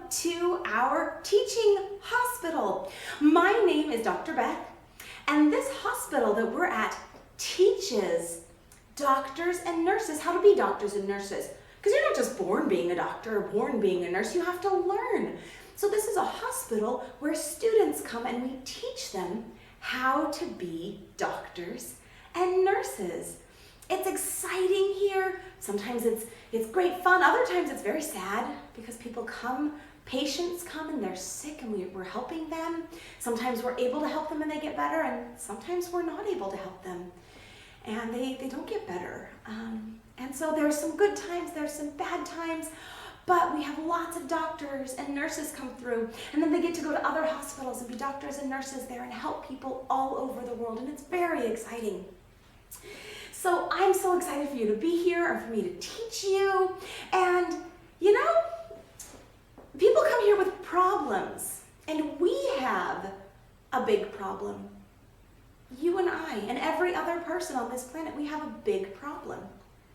to our teaching hospital. My name is Dr. Beth, and this hospital that we're at teaches doctors and nurses how to be doctors and nurses. Because you're not just born being a doctor or born being a nurse, you have to learn. So this is a hospital where students come and we teach them how to be doctors and nurses. It's exciting here. Sometimes it's great fun. Other times it's very sad because people come, patients come and they're sick and we're helping them. Sometimes we're able to help them and they get better, and sometimes we're not able to help them and they don't get better. And so there's some good times, there's some bad times, but we have lots of doctors and nurses come through, and then they get to go to other hospitals and be doctors and nurses there and help people all over the world, and it's very exciting. So I'm so excited for you to be here and for me to teach you. And you know, people come here with problems, and we have a big problem. You and I and every other person on this planet, we have a big problem.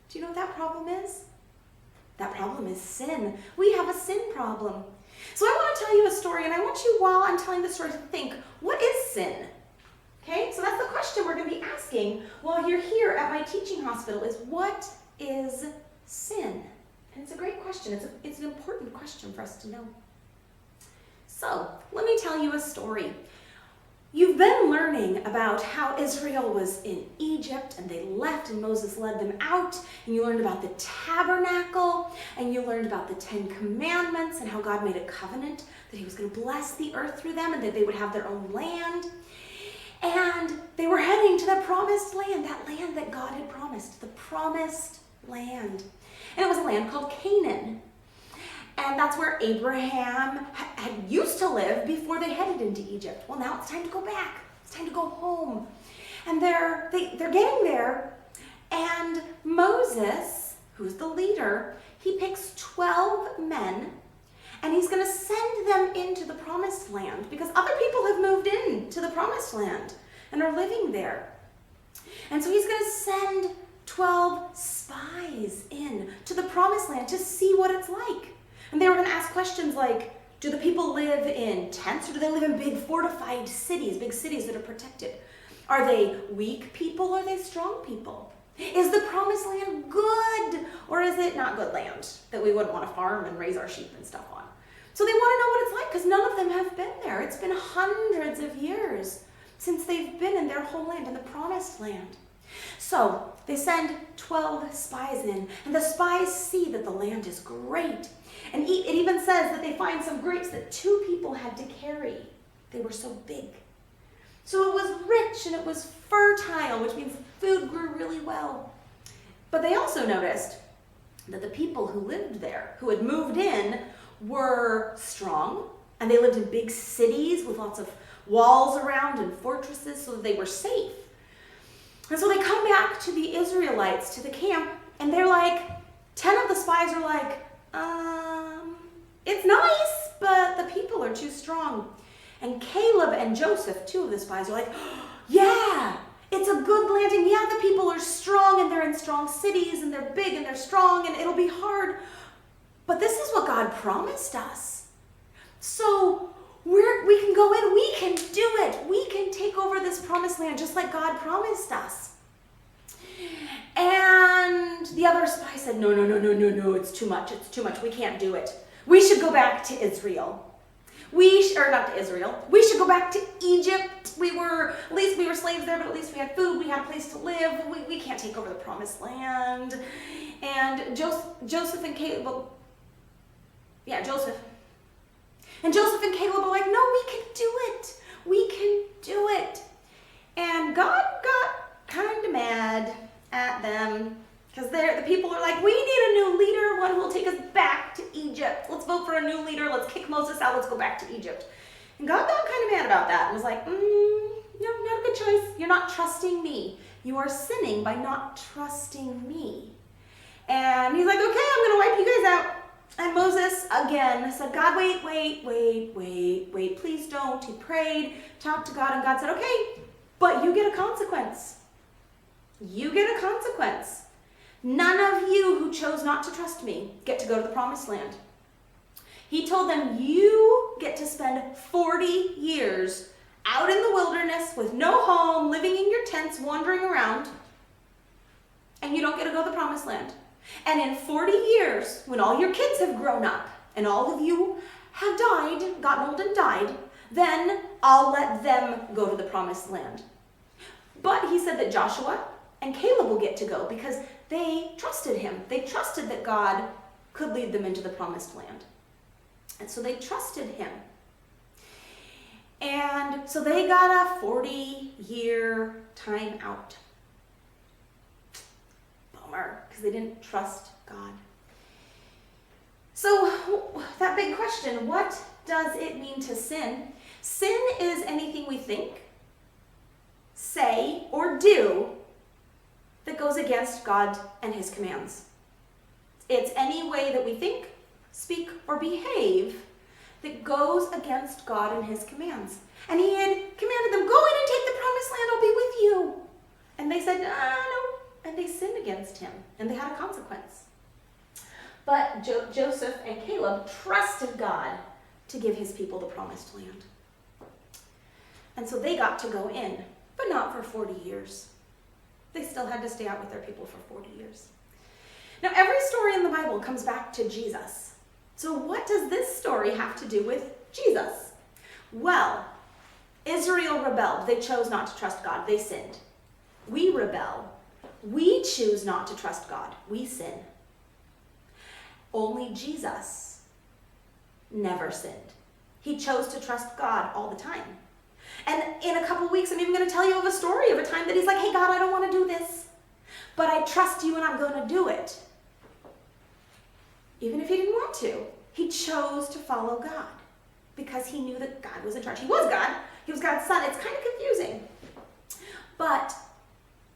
Do you know what that problem is? That problem is sin. We have a sin problem. So I want to tell you a story, and I want you, while I'm telling the story, to think, what is sin? Okay, so that's the question we're going to be asking while you're here at my teaching hospital, is what is sin? And it's a great question. It's an important question for us to know. So let me tell you a story. You've been learning about how Israel was in Egypt and they left and Moses led them out, and you learned about the tabernacle, and you learned about the 10 Commandments and how God made a covenant that he was going to bless the earth through them and that they would have their own land. And they were heading to the promised land, that land that God had promised, the promised land. And it was a land called Canaan. And that's where Abraham had used to live before they headed into Egypt. Well, now it's time to go back. It's time to go home. And they're getting there, and Moses, who's the leader, he picks 12 men, and he's going to send them into the promised land because other people have moved in to the promised land and are living there. And so he's going to send 12 spies in to the promised land to see what it's like. And they were going to ask questions like, do the people live in tents, or do they live in big fortified cities, big cities that are protected? Are they weak people, or are they strong people? Is the promised land good, or is it not good land that we wouldn't want to farm and raise our sheep and stuff on? So they want to know what it's like because none of them have been there. It's been hundreds of years since they've been in their whole land, in the promised land. So they send 12 spies in, and the spies see that the land is great. And it even says that they find some grapes that 2 people had to carry. They were so big. So it was rich and it was fertile, which means food grew really well. But they also noticed that the people who lived there, who had moved in, were strong, and they lived in big cities with lots of walls around and fortresses so that they were safe. And so they come back to the Israelites, to the camp, and they're like, 10 of the spies are like, it's nice, but the people are too strong. And Caleb and Joseph, 2 of the spies, are like, yeah, it's a good land, and yeah, the people are strong, and they're in strong cities, and they're big, and they're strong, and it'll be hard. But this is what God promised us. So we can go in, we can do it. We can take over this promised land just like God promised us. And the other spy said, no, it's too much, we can't do it. We should go back to Israel. Not to Israel. We should go back to Egypt. We were slaves there, but at least we had food, we had a place to live. We can't take over the promised land. And Joseph and Caleb, Joseph and Caleb are like, no, we can do it. We can do it. And God got kind of mad at them because the people are like, we need a new leader, one who will take us back to Egypt. Let's vote for a new leader. Let's kick Moses out. Let's go back to Egypt. And God got kind of mad about that and was like, no, not a good choice. You're not trusting me. You are sinning by not trusting me. And he's like, okay, I'm going to wipe you guys out. And Moses, again, said, God, wait, please don't. He prayed, talked to God, and God said, okay, but you get a consequence. You get a consequence. None of you who chose not to trust me get to go to the promised land. He told them, you get to spend 40 years out in the wilderness with no home, living in your tents, wandering around, and you don't get to go to the promised land. And in 40 years, when all your kids have grown up and all of you have died, gotten old and died, then I'll let them go to the promised land. But he said that Joshua and Caleb will get to go because they trusted him. They trusted that God could lead them into the promised land. And so they trusted him. And so they got a 40-year time out. Bummer, because they didn't trust God. So that big question, what does it mean to sin? Sin is anything we think, say, or do that goes against God and his commands. It's any way that we think, speak, or behave that goes against God and his commands. And he had commanded them, go in and take the promised land, I'll be with you. And they said, no. And they sinned against him, and they had a consequence. But Joseph and Caleb trusted God to give his people the promised land. And so they got to go in, but not for 40 years. They still had to stay out with their people for 40 years. Now, every story in the Bible comes back to Jesus. So what does this story have to do with Jesus? Well, Israel rebelled. They chose not to trust God. They sinned. We rebel. We choose not to trust God. We sin. Only Jesus never sinned. He chose to trust God all the time. And in a couple weeks, I'm even going to tell you of a story of a time that he's like, hey, God, I don't want to do this, but I trust you and I'm going to do it. Even if he didn't want to, he chose to follow God because he knew that God was in charge. He was God. He was God's son. It's kind of confusing. But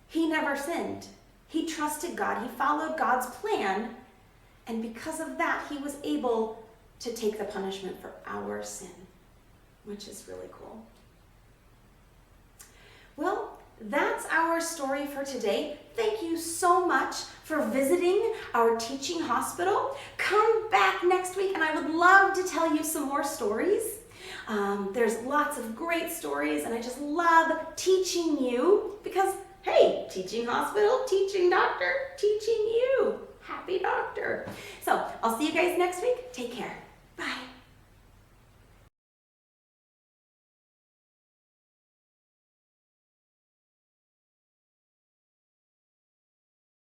he never sinned. He trusted God. He followed God's plan. And because of that, he was able to take the punishment for our sin, which is really cool. Well, that's our story for today. Thank you so much for visiting our teaching hospital. Come back next week and I would love to tell you some more stories. There's lots of great stories and I just love teaching you because, hey, teaching hospital, teaching doctor, teaching you. Happy doctor. So I'll see you guys next week. Take care. Bye.